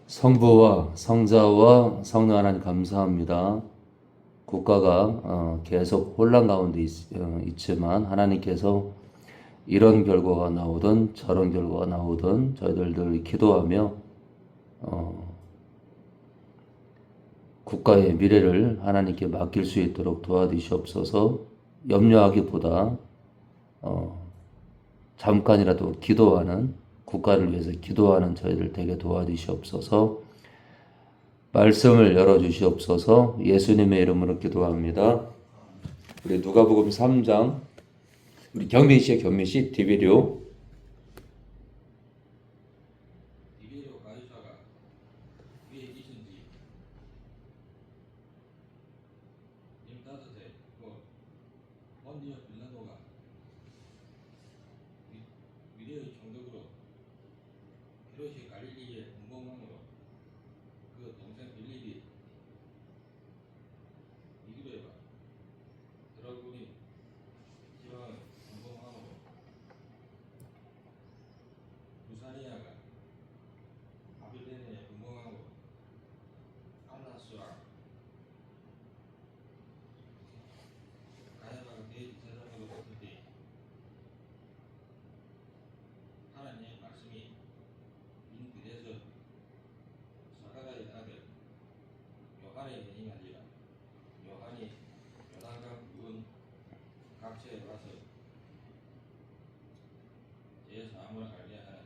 성부와 성자와 성령 하나님 감사합니다. 국가가 계속 혼란 가운데 있지만 하나님께서 이런 결과가 나오든 저런 결과가 나오든 저희들 늘 기도하며 국가의 미래를 하나님께 맡길 수 있도록 도와주시옵소서. 염려하기보다 잠깐이라도 기도하는, 국가를 위해서 기도하는 저희들 되게 도와주시옵소서. 말씀을 열어주시옵소서. 예수님의 이름으로 기도합니다. 우리 누가복음 3장, 우리 경민씨, 디비디오. 가이사가 위에 계신지 임따뜻해 본디오 빌라도가 유대의 총독으로 헤롯이 갈릴리의 공공왕으로 그 동생 빌립이 이기로 해봐 드라군이 지방의 공공왕으로 루사니아가 바빌레네의 공공왕으로 안나스와 가야바가 대제사장으로 됐을 때 하나님의 말씀이 인그대서 사가랴의 아들 요한에게 임하니라. 요한이 요단강 문 각처에 와서 제 사함을 알게 하는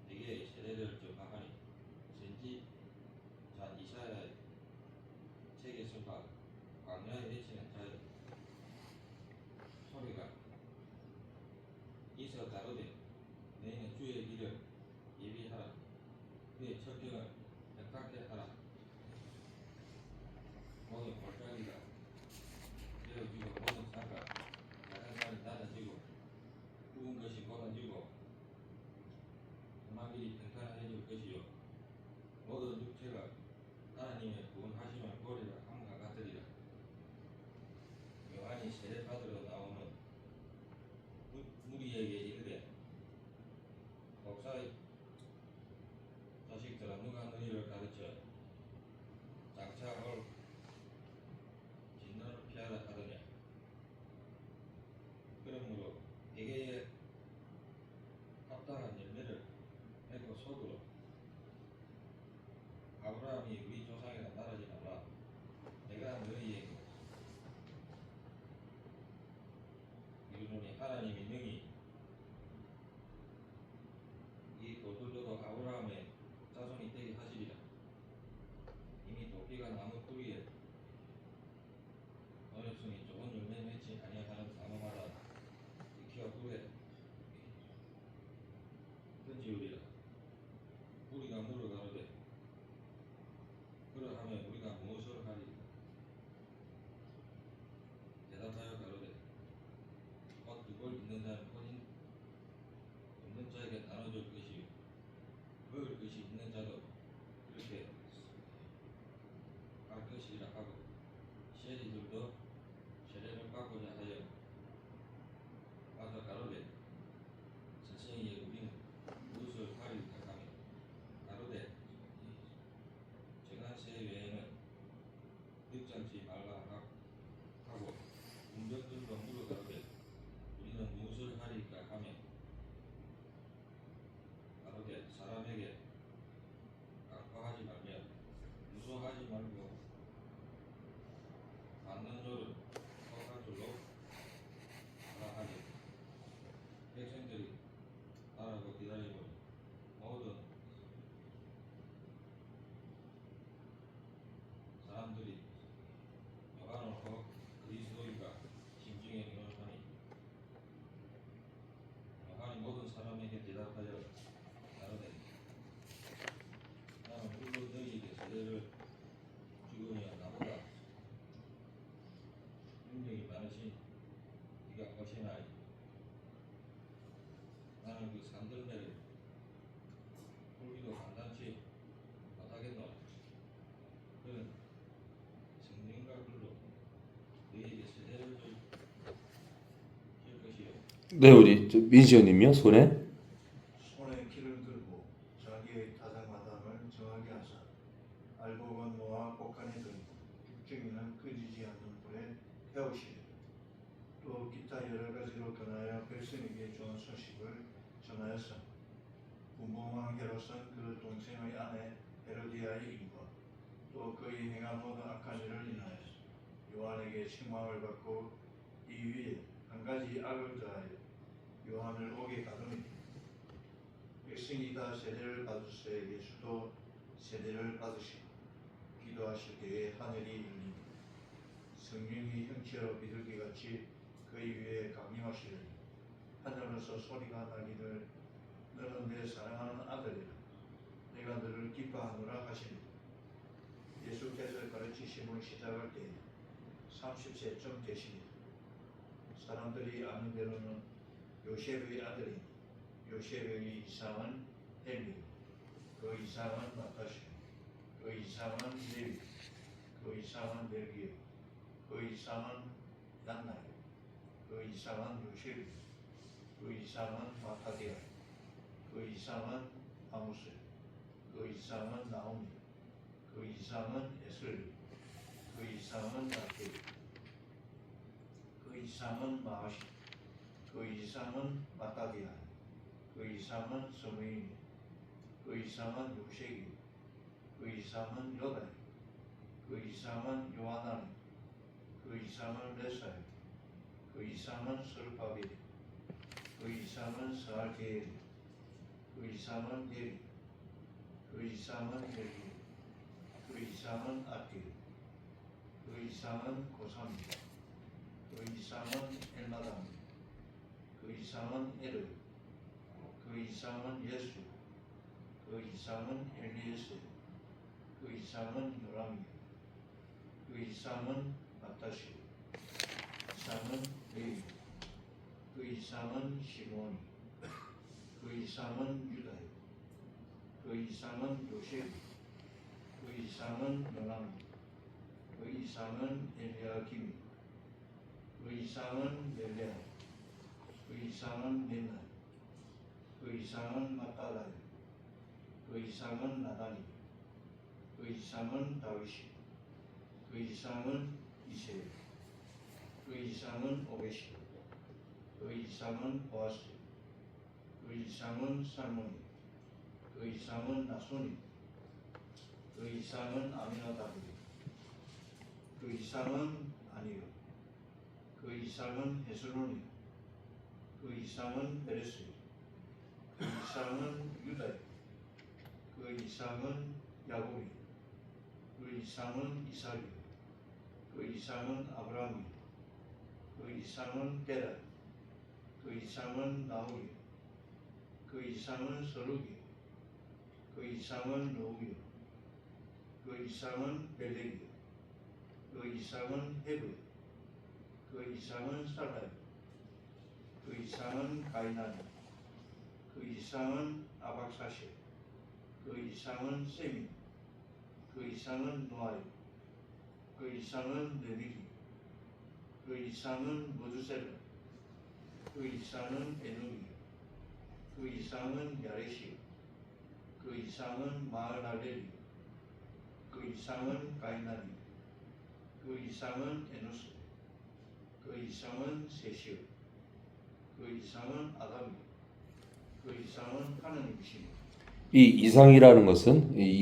대개의 세례를 접하하니 선지 자 이사야의 책에 쓴바 광야에 외치는 자의 소리가 이서 가로되 너희는 주의 길을 예비하라 그의 첩경을 백답게 하라. 모든 골짜기가 되어지고 모든 산과 작은 산이 낮아지고 굽은 것이 곧아지고 험한 길이 평탄해질 것이요 모든 육체가 하나님의 구원하심을 보리라 함과 같으리라. 요한이 세례받으러 나오는 무리에게 이르되 목사의 자식들아 누가 너희를 가르쳐 장차 올 진노를 피하라 하더냐. 그러므로 대개의 합당한 열매를 맺고 속으로 아브라함이 우리 조상이라 말하지 말라. 내가 너희에게 이르노니 하나님이 능히 이 돌들로도 아브라함의 자손이 되게 하시리라. 이미 도끼가 나무 뿌리에 어렵으니 좋은 열매 맺지 아니하는 나무마다 익혀 불에 던지우리라. 우리가 물어 가로되 그러하면 우리가 무엇을 하리까. 대답하여 가로되 곧 그걸 있는 자는 곧 없는 자에게 나눠줄 것이요 먹을 것이 있는 자도 그렇게 할 것이라 하고 세리들도 세례를 받고자 하여 와서 가로되 선생이여 우리는 무엇을 하리까 하며 가로되 정한 새 외에는 득장치 말라 하고 운전들도 물어 가로되 우리는 무엇을 하리까 하며 가로되 사람에게 강파하지 말며 무소하지 말고 받는 요를 허할 줄로 하라 하니 백성들이 따라고 기다리고 모든 사람들이 요한을 그리스도인가 심중에 의논하니 요한이 모든 사람에게 대답하여 가로되 나는 물로 너희에게 세례를 주거니와 나보다 능력이 많으신 네가 오시나이. 나는 그 산들매를 풀기도 간단치 못하겠노라. 그는 성령과 불로 너희에게 세례를 줄 것이요 네, 우리 민시언님요, 손에. 손에 키를 들고 자기의 타작마담을 정하게 정하게 하사 알곡은 노아 곡간에 들이고 죽증이는 끄지지 않는 불에 태우시리라. 또 기타 여러 가지로 변하여 백성에게 좋은 소식을 전하였으나 분봉왕 헤롯은 그 동생의 아내 헤로디아의 인과 또 그의 행한 모든 악한 일을 인하여서 요한에게 책망을 받고 이 위에 한 가지 악을 더하여 요한을 옥에 가두니 백성이 다 세례를 받으세 예수도 세례를 받으시고 기도하실 때에 하늘이 열리니 성령이 형체로 비둘기같이 그의 위에 강림하시려니 하늘로서 소리가 나기를 너는 내 사랑하는 아들이라 내가 너를 기뻐하노라 하시니 예수께서 가르치심을 시작할 때에 30세쯤 되시니 사람들이 아는 대로는 요셉의 아들이니 요셉의 이상은 헬리 그 이상은 마타시 그 이상은 레위 그 이상은 멜기 그 이상은 얀나이 그 이상은 요셉이 그 이상은 마타디아 그 이상은 아무스 그 이상은 나오미 그 이상은 에슬리 그 이상은 나케 그 이상은 마하시 그 이상은 마타디아 그 이상은 서메인 그 이상은 요세기 그 이상은 요다이 그 이상은 요하나니 그 이상은 레사이 그 이상은 스르바비 그 이상은 스알게엘 그 이상은 예리 그 이상은 헬기 그 이상은 아띠 그 이상은 고삼 그 이상은 엘마담 그 이상은 에르 그 이상은 예수 그 이상은 엘리에스 그 이상은 요람이 그 이상은 마타시 이상은 레위 그 이상은 시몬이 그 이상은 유다이 그 이상은 요셉 그 이상은 요나미 그 이상은 엘리야김 그 이상은 멜레아 그 이상은 멘나 그 이상은 마따다이 그 이상은 나다니 그 이상은 다윗이 그 이상은 이세 그 이상은 오베시 그 이상은 보아스 그 이상은 살모니 그 이상은 나소니 그 이상은 아미나다비 그 이상은 아니요 그 이상은 헤스론이 그 이상은 베레스 그 이상은 유다이 그 이상은 야곱이 그 이상은 이삭이 그 이상은 아브라함이 그 이상은 데라 그 이상은 나홀이 그 이상은 서루기 그 이상은 노우요 그 이상은 벨렉이 그 이상은 헤브 그 이상은 살라이 그 이상은 가이나니 그 이상은 아박사시 그 이상은 세미 그 이상은 노아이 그 이상은 레미기 그 이상은 모두셀라 그 이상은 에누기 그 이상은 야레시 그 이상은 마을할렐리 그 이상은 가이나니 그 이상은 에노스 그 이상은 세시오 그 이상은 아담이 그 이상은 하느님이시니 이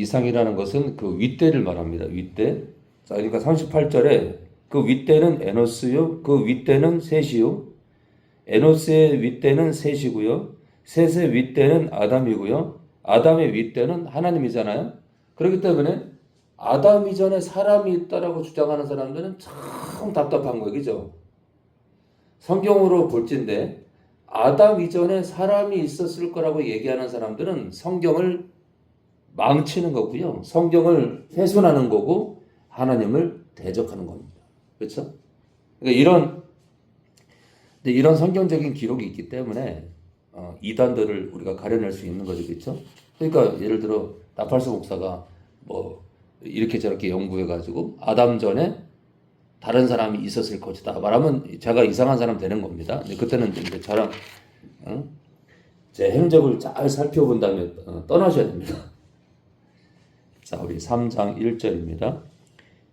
이상이라는 것은 그 윗대를 말합니다. 윗대. 자, 그러니까 38절에 그 윗대는 에노스요, 그 윗대는 셋이요, 에노스의 윗대는 셋이고요, 셋의 윗대는 아담이고요, 아담의 윗대는 하나님이잖아요. 그렇기 때문에 아담 이전에 사람이 있다라고 주장하는 사람들은 참 답답한 거예요, 그죠? 성경으로 볼진데 아담 이전에 사람이 있었을 거라고 얘기하는 사람들은 성경을 망치는 거고요. 성경을 훼손하는 거고 하나님을 대적하는 겁니다. 그렇죠? 그러니까 이런 성경적인 기록이 있기 때문에 이단들을 우리가 가려낼 수 있는 거죠. 그렇죠? 그러니까 예를 들어 나팔수 목사가 뭐 이렇게 저렇게 연구해가지고 아담 전에 다른 사람이 있었을 것이다 말하면 제가 이상한 사람 되는 겁니다. 근데 그때는 이제 저랑 제 행적을 잘 살펴본 다음에 떠나셔야 됩니다. 자, 우리 3장 1절입니다.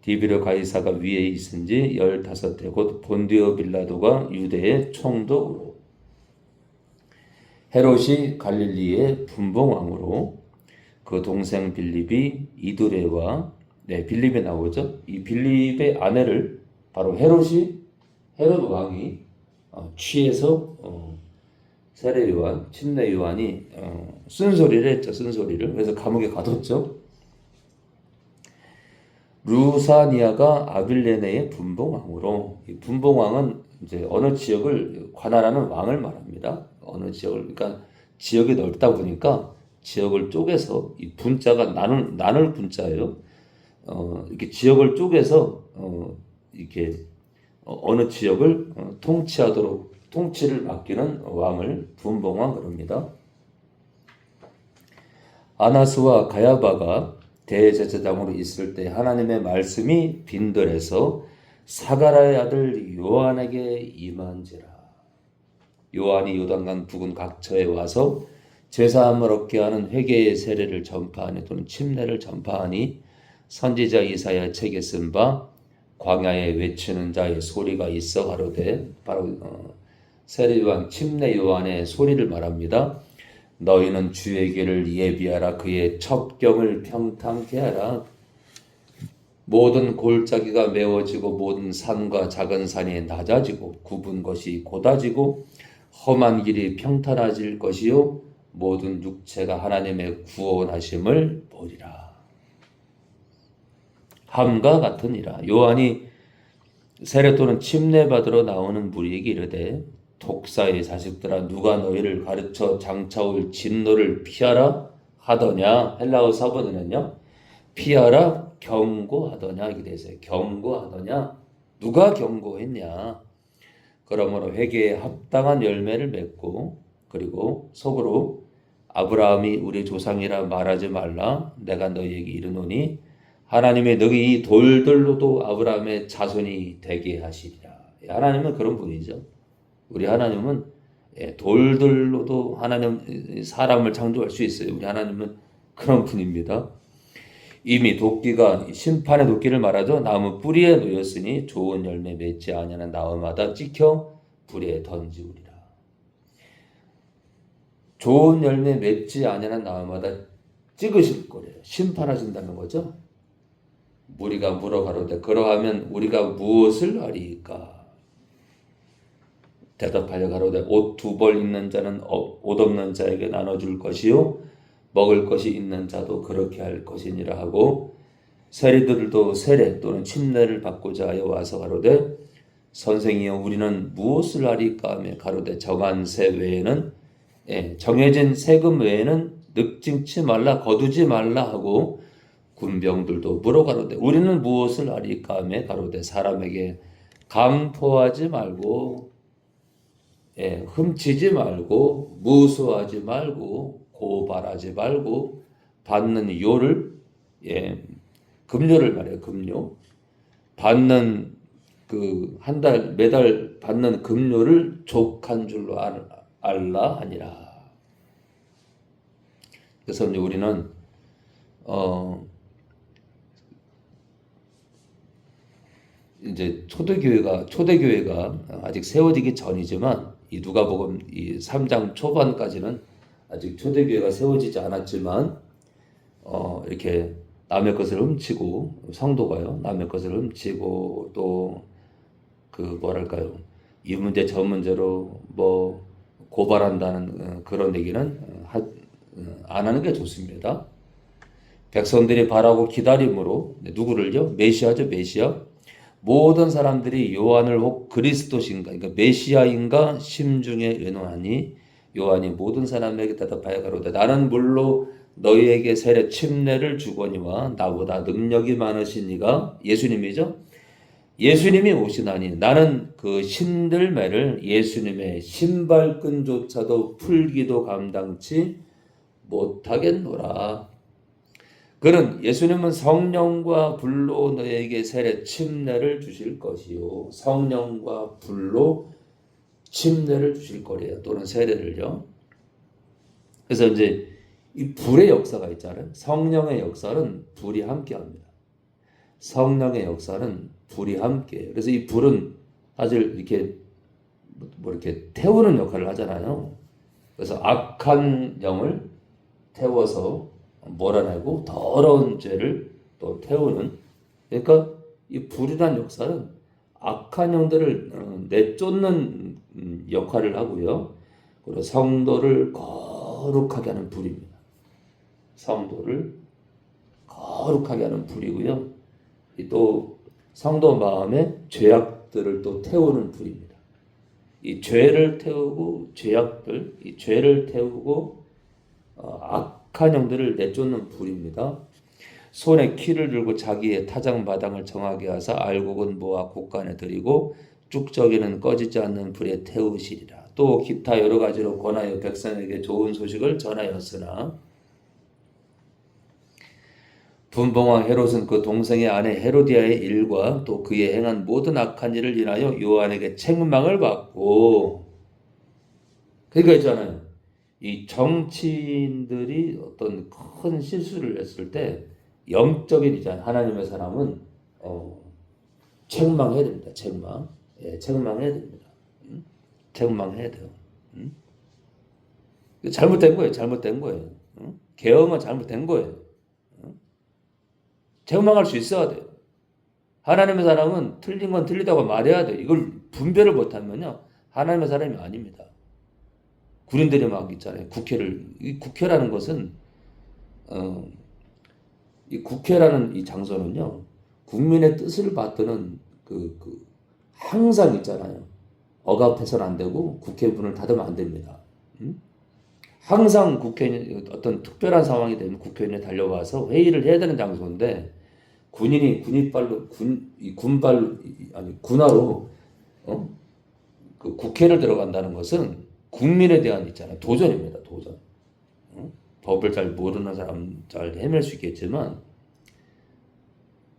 디비르 가이사가 위에 있은지 15해 곧 본디오 빌라도가 유대의 총독으로 헤롯이 갈릴리의 분봉왕으로 그 동생 빌립이 이두레와 빌립에 나오죠. 이 빌립의 아내를 바로 헤롯 왕이 취해서 세례 요한, 침례 요한이 쓴소리를 했죠. 쓴소리를. 그래서 감옥에 가뒀죠. 루사니아가 아빌레네의 분봉왕으로, 이 분봉왕은 이제 어느 지역을 관할하는 왕을 말합니다. 어느 지역을, 그러니까 지역이 넓다 보니까 지역을 쪼개서 이 분자가 나눌 분자예요. 이렇게 지역을 쪼개서 이렇게 어느 지역을 통치를 맡기는 왕을 분봉왕 그럽니다. 아나스와 가야바가 대제사장으로 있을 때 하나님의 말씀이 빈들에서 사가랴의 아들 요한에게 임한지라. 요한이 요단강 부근 각처에 와서 죄사함을 얻게 하는 회개의 세례를 전파하니 또는 침례를 전파하니 선지자 이사야 책에 쓴 바 광야에 외치는 자의 소리가 있어 가로되, 바로 세례 요한, 침례 요한의 소리를 말합니다. 너희는 주의 길을 예비하라. 그의 첩경을 평탄케 하라. 모든 골짜기가 메워지고 모든 산과 작은 산이 낮아지고 굽은 것이 곧아지고 험한 길이 평탄해질 것이요 모든 육체가 하나님의 구원하심을 보리라. 함과 같으니라. 요한이 세례 또는 침례 받으러 나오는 무리에게 이르되, 독사의 자식들아, 누가 너희를 가르쳐 장차올 진노를 피하라 하더냐. 헬라어 사본에는요, 피하라 경고하더냐 이렇게 돼 있어요. 경고하더냐. 누가 경고했냐. 그러므로 회개에 합당한 열매를 맺고, 그리고 속으로 아브라함이 우리 조상이라 말하지 말라. 내가 너희에게 이르노니 하나님의 너희 이 돌들로도 아브라함의 자손이 되게 하시리라. 하나님은 그런 분이죠. 우리 하나님은 돌들로도 하나님 사람을 창조할 수 있어요. 우리 하나님은 그런 분입니다. 이미 도끼가 심판의 도끼를 말하죠. 나무 뿌리에 놓였으니 좋은 열매 맺지 아니하는 나무마다 찍혀 불에 던지우리라. 좋은 열매 맺지 아니하는 나무마다 찍으실 거래요. 심판하신다는 거죠. 우리가 물어가로되 그러하면 우리가 무엇을 하리까? 대답하여 가로되 옷 2벌 있는 자는 옷 없는 자에게 나눠줄 것이요 먹을 것이 있는 자도 그렇게 할 것이니라 하고, 세리들도 세례 또는 침례를 받고자 하여 와서 가로되 선생이여 우리는 무엇을 하리까 하며 가로되 정한 세 외에는 정해진 세금 외에는 늑증치 말라 거두지 말라 하고, 군병들도 물어 가로되 우리는 무엇을 하리까 하며 가로되 사람에게 강포하지 말고 훔치지 말고 무수하지 말고 고발하지 말고 받는 요를 금요를 말해요. 금요 받는 그 한 달 매달 받는 금요를 족한 줄로 알라 하니라. 그래서 이제 우리는 이제 초대교회가 아직 세워지기 전이지만, 이 누가복음 이 3장 초반까지는 아직 초대교회가 세워지지 않았지만, 이렇게 남의 것을 훔치고, 성도가요, 남의 것을 훔치고, 또 그 뭐랄까요, 이 문제 저 문제로 뭐 고발한다는 그런 얘기는 안 하는 게 좋습니다. 백성들이 바라고 기다림으로 누구를요? 메시아죠, 메시아. 모든 사람들이 요한을 혹 그리스도신가, 그러니까 메시아인가 심중에 의논하니 요한이 모든 사람에게 대답하여 가로되 나는 물로 너희에게 세례 침례를 주거니와 나보다 능력이 많으신 이가, 예수님이죠. 예수님이 오시나니 나는 그 신들매를 예수님의 신발끈조차도 풀기도 감당치 못하겠노라. 그는 예수님은 성령과 불로 너에게 세례 침례를 주실 것이요, 성령과 불로 침례를 주실 거래요. 또는 세례를요. 그래서 이제 이 불의 역사가 있잖아요. 성령의 역사는 불이 함께합니다. 성령의 역사는 불이 함께해요. 그래서 이 불은 사실 이렇게 뭐 이렇게 태우는 역할을 하잖아요. 그래서 악한 영을 태워서 몰아내고 더러운 죄를 또 태우는, 그러니까 이 불이란 역사는 악한 영들을 내쫓는 역할을 하고요. 그리고 성도를 거룩하게 하는 불입니다. 성도를 거룩하게 하는 불이고요. 또 성도 마음에 죄악들을 또 태우는 불입니다. 이 죄를 태우고 죄악들, 이 죄를 태우고 악한 영들을 내쫓는 불입니다. 손에 키를 들고 자기의 타작마당을 정하게 하사 알곡은 모아 곳간에 들이고 쭉저기는 꺼지지 않는 불에 태우시리라. 또 기타 여러 가지로 권하여 백성에게 좋은 소식을 전하였으나 분봉왕 헤롯은 그 동생의 아내 헤로디아의 일과 또 그의 행한 모든 악한 일을 인하여 요한에게 책망을 받고, 그러니까 있잖아요. 이 정치인들이 어떤 큰 실수를 했을 때 영적인 이제 하나님의 사람은 책망해야 됩니다. 책망. 예, 책망해야 됩니다. 책망해야 돼요. 잘못된 거예요. 잘못된 거예요. 계엄은 잘못된 거예요. 책망할 수 있어야 돼요. 하나님의 사람은 틀린 건 틀리다고 말해야 돼요. 이걸 분별을 못하면요, 하나님의 사람이 아닙니다. 군인들이 막 있잖아요. 이 국회라는 것은 이 국회라는 이 장소는요, 국민의 뜻을 받드는 항상 있잖아요. 억압해서는 안 되고 국회 문을 닫으면 안 됩니다. 항상 국회의원, 어떤 특별한 상황이 되면 국회의원이 달려와서 회의를 해야 되는 장소인데, 군화로 그 국회를 들어간다는 것은 국민에 대한 있잖아요. 도전입니다. 도전. 법을 잘 모르는 사람 잘 헤맬 수 있겠지만,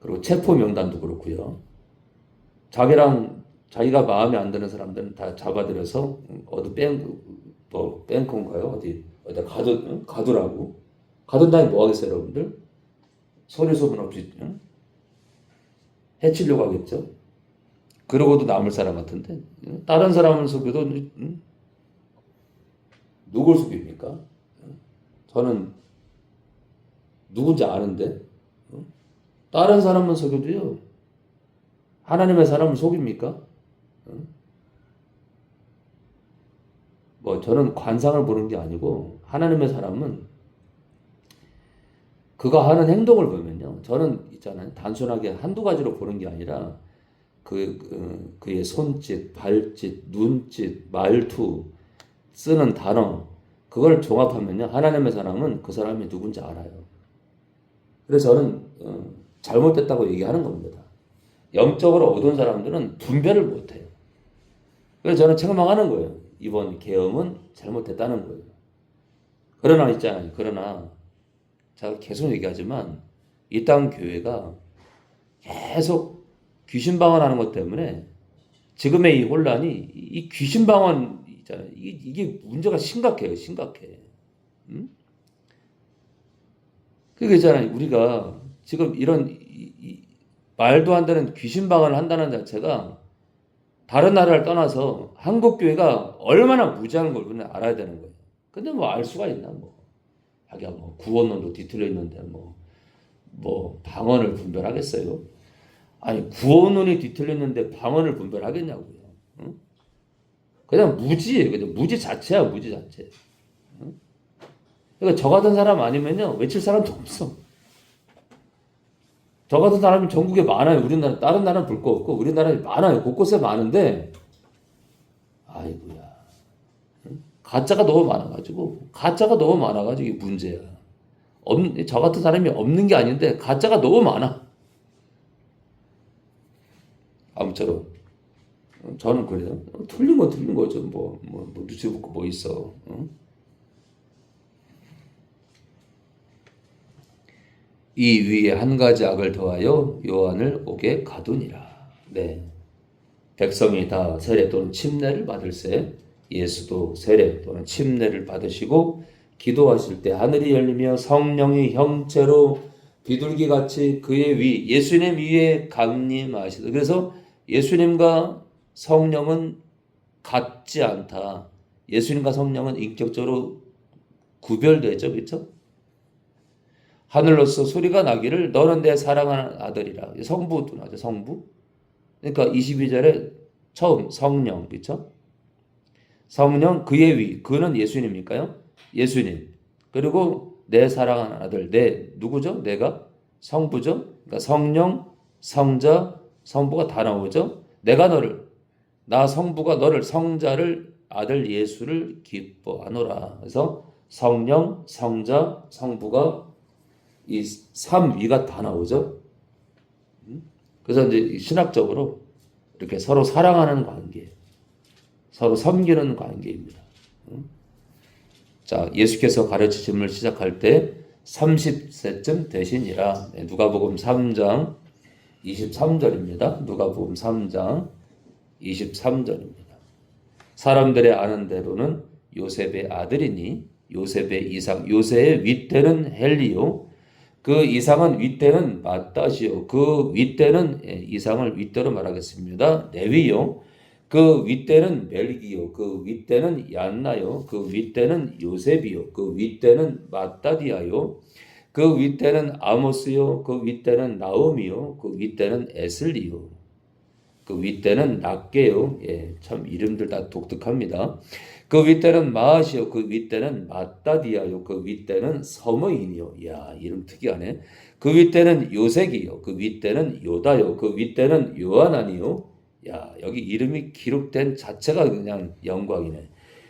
그리고 체포 명단도 그렇고요. 자기가 마음에 안 드는 사람들은 다 잡아들여서 어디 뺑콘가요? 어디다 가두라고. 가둔 다음에 뭐 하겠어요, 여러분들? 소리 소문 없이 해치려고 하겠죠. 그러고도 남을 사람 같은데, 다른 사람을 속여도 누굴 속입니까? 저는 누군지 아는데, 다른 사람만 속여도요, 하나님의 사람을 속입니까? 저는 관상을 보는 게 아니고, 하나님의 사람은 그가 하는 행동을 보면요, 저는 있잖아요, 단순하게 한두 가지로 보는 게 아니라 그의 손짓, 발짓, 눈짓, 말투, 쓰는 단어, 그걸 종합하면요, 하나님의 사람은 그 사람이 누군지 알아요. 그래서 저는 잘못됐다고 얘기하는 겁니다. 영적으로 어두운 사람들은 분별을 못해요. 그래서 저는 책망하는 거예요. 이번 계엄은 잘못됐다는 거예요. 그러나 제가 계속 얘기하지만 이 땅 교회가 계속 귀신 방언하는 것 때문에 지금의 이 혼란이, 이 귀신 방언 있잖아요. 이게 문제가 심각해요. 심각해. 그게 있잖아요. 우리가 지금 이런 말도 안 되는 귀신 방언을 한다는 자체가 다른 나라를 떠나서 한국 교회가 얼마나 무지한 걸 우리는 알아야 되는 거예요. 근데 알 수가 있나 자기가 구원론도 뒤틀려 있는데 방언을 분별하겠어요? 아니, 구원론이 뒤틀려 있는데 방언을 분별하겠냐고요. 그냥 무지예요. 그냥 무지 자체야, 무지 자체. 그러니까 저 같은 사람 아니면요, 외칠 사람도 없어. 저 같은 사람이 전국에 많아요. 우리나라, 다른 나라는 볼 거 없고, 우리나라에 많아요. 곳곳에 많은데, 아이고야. 가짜가 너무 많아가지고 이게 문제야. 저 같은 사람이 없는 게 아닌데, 가짜가 너무 많아. 아무쪼록, 저는 그래요. 틀린 건 틀린 거죠. 눈치 붙고 뭐 있어. 이 위에 한 가지 악을 더하여 요한을 옥에 가두니라. 네. 백성이 다 세례 또는 침례를 받을세 예수도 세례 또는 침례를 받으시고 기도하실 때 하늘이 열리며 성령이 형체로 비둘기같이 그의 위, 예수님 위에 강림하시다. 그래서 예수님과 성령은 같지 않다. 예수님과 성령은 인격적으로 구별되죠. 그렇죠? 하늘로서 소리가 나기를 너는 내 사랑하는 아들이라. 성부도 나죠. 성부. 그러니까 22절에 처음 성령. 그렇죠? 성령 그의 위. 그는 예수님일까요? 예수님. 그리고 내 사랑하는 아들. 내 누구죠? 내가 성부죠. 그러니까 성령, 성자, 성부가 다 나오죠. 내가 너를 나 성부가 너를 성자를 아들 예수를 기뻐하노라. 그래서 성령, 성자, 성부가 이 삼위가 다 나오죠. 그래서 이제 신학적으로 이렇게 서로 사랑하는 관계, 서로 섬기는 관계입니다. 자, 예수께서 가르치심을 시작할 때 30세쯤 되시니라. 누가복음 3장 23절입니다. 누가복음 3장 23절입니다. 사람들의 아는 대로는 요셉의 아들이니 요셉의 이상, 요셉의 윗대는 헬리요. 그 이상은 윗대는 마따시요. 그 윗대는 이상을 윗대로 말하겠습니다. 레위요. 그 윗대는 멜기요. 그 윗대는 얀나요. 그 윗대는 요셉이요. 그 윗대는 마따디아요. 그 윗대는 아모스요. 그 윗대는 나오미요. 그 윗대는 에슬리요. 그 윗대는 낫게요. 예, 참 이름들 다 독특합니다. 그 윗대는 마아시요. 그 윗대는 마따디아요. 그 윗대는 서머인이요. 야, 이름 특이하네. 그 윗대는 요색이요. 그 윗대는 요다요. 그 윗대는 요하나니요. 야, 여기 이름이 기록된 자체가 그냥 영광이네.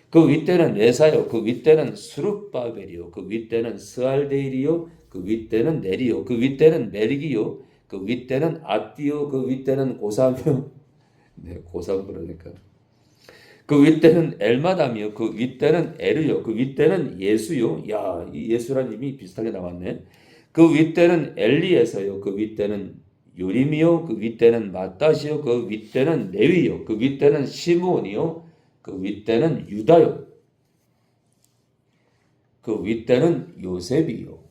그 윗대는 레사요. 그 윗대는 수룹바벨이요. 그 윗대는 스알데일이요. 그 윗대는 네리요. 그 윗대는 메리기요. 그 윗대는 아띠요. 그 윗대는 고사며. 네, 고삼 그러니까. 그 윗대는 엘마담이요. 그 윗대는 에르요. 그 윗대는 예수요. 야, 이 예수란 이름이 비슷하게 나왔네. 그 윗대는 엘리에서요. 그 윗대는 요림이요. 그 윗대는 마따시요. 그 윗대는 레위요. 그 윗대는 시므온이요. 그 윗대는 유다요. 그 윗대는 요셉이요.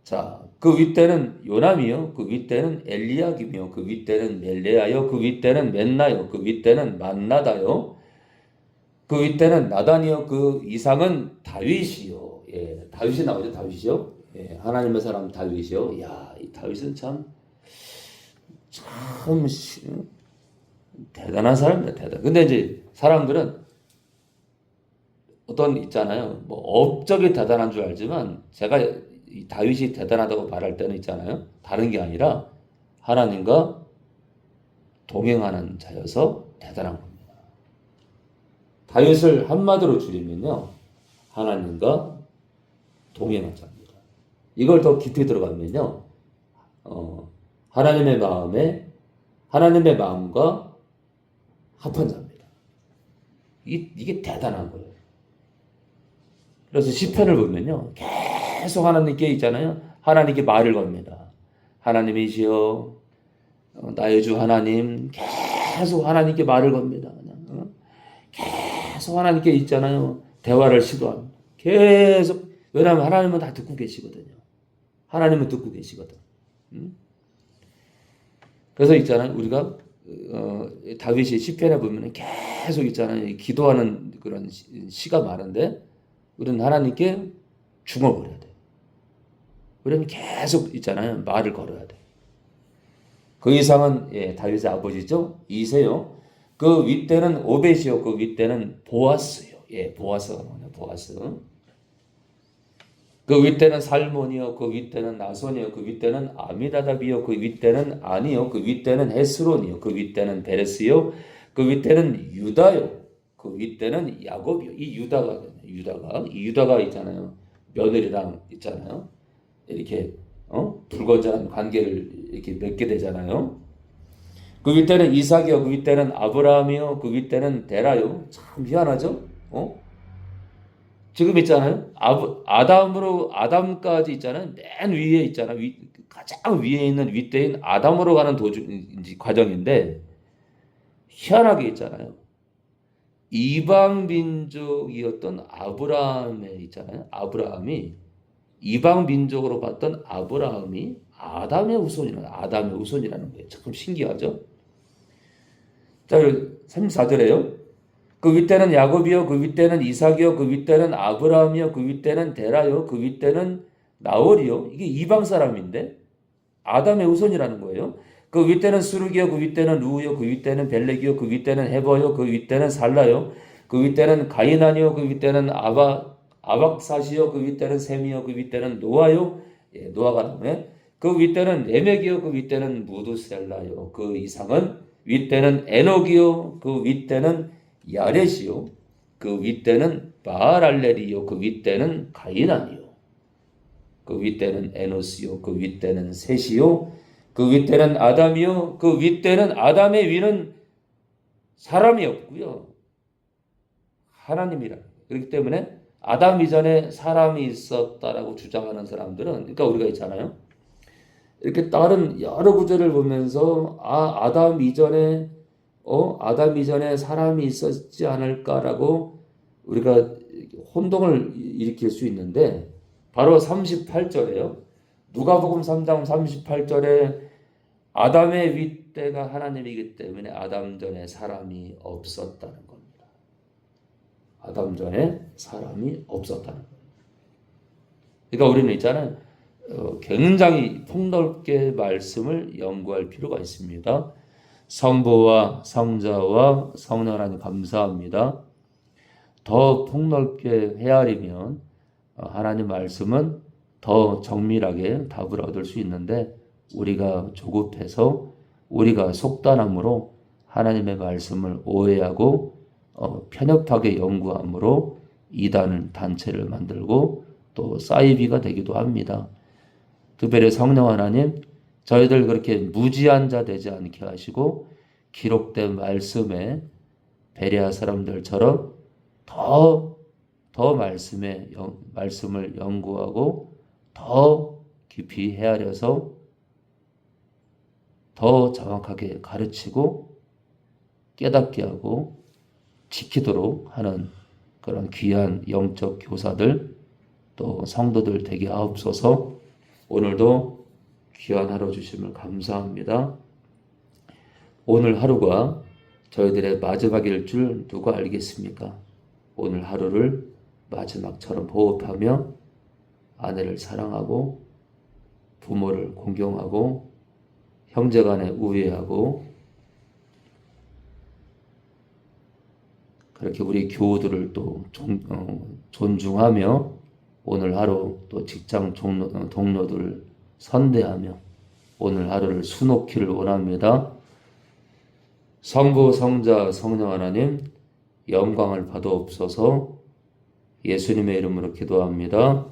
자, 그 윗대는 요남이요. 그 윗대는 엘리야김이요. 그 윗대는 멜레아요. 그 윗대는 맨나요. 그 윗대는 만나다요. 그 윗대는 나단이요. 그 이상은 다윗이요. 예, 다윗이 나오죠. 다윗이요. 예, 하나님의 사람 다윗이요. 야, 이 다윗은 참 대단한 사람이다. 대단. 근데 이제 사람들은 어떤 있잖아요. 뭐 업적이 대단한 줄 알지만 제가 이 다윗이 대단하다고 말할 때는 있잖아요. 다른 게 아니라 하나님과 동행하는 자여서 대단한 겁니다. 다윗을 한마디로 줄이면요. 하나님과 동행한 자입니다. 이걸 더 깊이 들어가면요. 하나님의 마음과 합한 자입니다. 이게 대단한 거예요. 그래서 시편을 보면요. 계속 하나님께 있잖아요. 하나님께 말을 겁니다. 하나님이시여, 나의 주 하나님, 계속 하나님께 말을 겁니다. 그냥, 계속 하나님께 있잖아요. 대화를 시도합니다. 계속. 왜냐하면 하나님은 다 듣고 계시거든요. 하나님은 듣고 계시거든. 그래서 있잖아요. 우리가 다윗이 시편에 보면 계속 있잖아요. 기도하는 그런 시가 많은데 우리는 하나님께 중얼거려야 돼요. 우리는 계속 있잖아요. 말을 걸어야 돼요. 그 이상은 다윗의 아버지죠. 이세요. 그 윗대는 오벳이요. 그 윗대는 보아스요. 예, 보아스가 나오네요. 보아스. 그 윗대는 살몬이요. 그 윗대는 나손이요. 그 윗대는 아미다답이요. 그 윗대는 아니요. 그 윗대는 헤스론이요. 그 윗대는 베레스요. 그 윗대는 유다요. 그 윗대는 야곱이요. 이 유다가 있잖아요. 며느리랑 있잖아요. 이렇게 불건전한 관계를 이렇게 맺게 되잖아요. 그 윗대는 이삭이요. 그 윗대는 아브라함이요. 그 윗대는 데라요. 참 희한하죠? 지금 있잖아요. 아담까지 있잖아요. 맨 위에 있잖아요. 가장 위에 있는 윗대인 아담으로 가는 과정인데 희한하게 있잖아요. 이방 민족이었던 아브라함에 있잖아요. 아브라함이 이방 민족으로 봤던 아브라함이 아담의 후손이라는 거예요. 참 신기하죠? 자, 34절에요. 그 윗대는 야곱이요, 그 윗대는 이삭이요, 그 윗대는 아브라함이요, 그 윗대는 데라요, 그 윗대는 나홀이요. 이게 이방 사람인데 아담의 후손이라는 거예요. 그 윗대는 수르기요, 그 윗대는 루우요, 그 윗대는 벨렉이요, 그 윗대는 헤버요, 그 윗대는 살라요, 그 윗대는 가이난이요, 그 윗대는 아박사시요, 그 윗대는 셈이요, 그 윗대는 노아요, 예, 노아가 나오네. 그 윗대는 레멕이요, 그 윗대는 무드셀라요. 그 이상은 윗대는 에녹이요, 그 윗대는 야렛이요, 그 윗대는 바알알렐이요, 그 윗대는 가이난이요, 그 윗대는 에노스요, 그 윗대는 셋이요, 그 윗대는 아담이요, 그 윗대는 아담의 위는 사람이 없고요, 하나님이라. 그렇기 때문에 아담 이전에 사람이 있었다라고 주장하는 사람들은, 그러니까 우리가 있잖아요. 이렇게 다른 여러 구절을 보면서 아담 이전에 사람이 있었지 않을까라고 우리가 혼동을 일으킬 수 있는데 바로 38절에요. 누가복음 3장 38절에 아담의 윗대가 하나님이기 때문에 아담 전에 사람이 없었다는 겁니다. 아담 전에 사람이 없었다는 겁니다. 그러니까 우리는 있잖아요. 굉장히 폭넓게 말씀을 연구할 필요가 있습니다. 성부와 성자와 성령 하나님 감사합니다. 더 폭넓게 헤아리면 하나님 말씀은 더 정밀하게 답을 얻을 수 있는데 우리가 조급해서 우리가 속단함으로 하나님의 말씀을 오해하고 편협하게 연구함으로 이단 단체를 만들고 또 사이비가 되기도 합니다. 특별히 성령 하나님 저희들 그렇게 무지한 자 되지 않게 하시고 기록된 말씀에 베레아 사람들처럼 더 말씀을 연구하고 더 깊이 헤아려서 더 정확하게 가르치고 깨닫게 하고 지키도록 하는 그런 귀한 영적 교사들 또 성도들 되게 하옵소서. 오늘도 귀한 하루 주심을 감사합니다. 오늘 하루가 저희들의 마지막일 줄 누가 알겠습니까? 오늘 하루를 마지막처럼 호흡하며 아내를 사랑하고 부모를 공경하고 형제간에 우애하고 그렇게 우리 교우들을 또 존중하며 오늘 하루 또 직장 동료들을 선대하며 오늘 하루를 수놓기를 원합니다. 성부, 성자, 성령 하나님 영광을 받아옵소서. 예수님의 이름으로 기도합니다.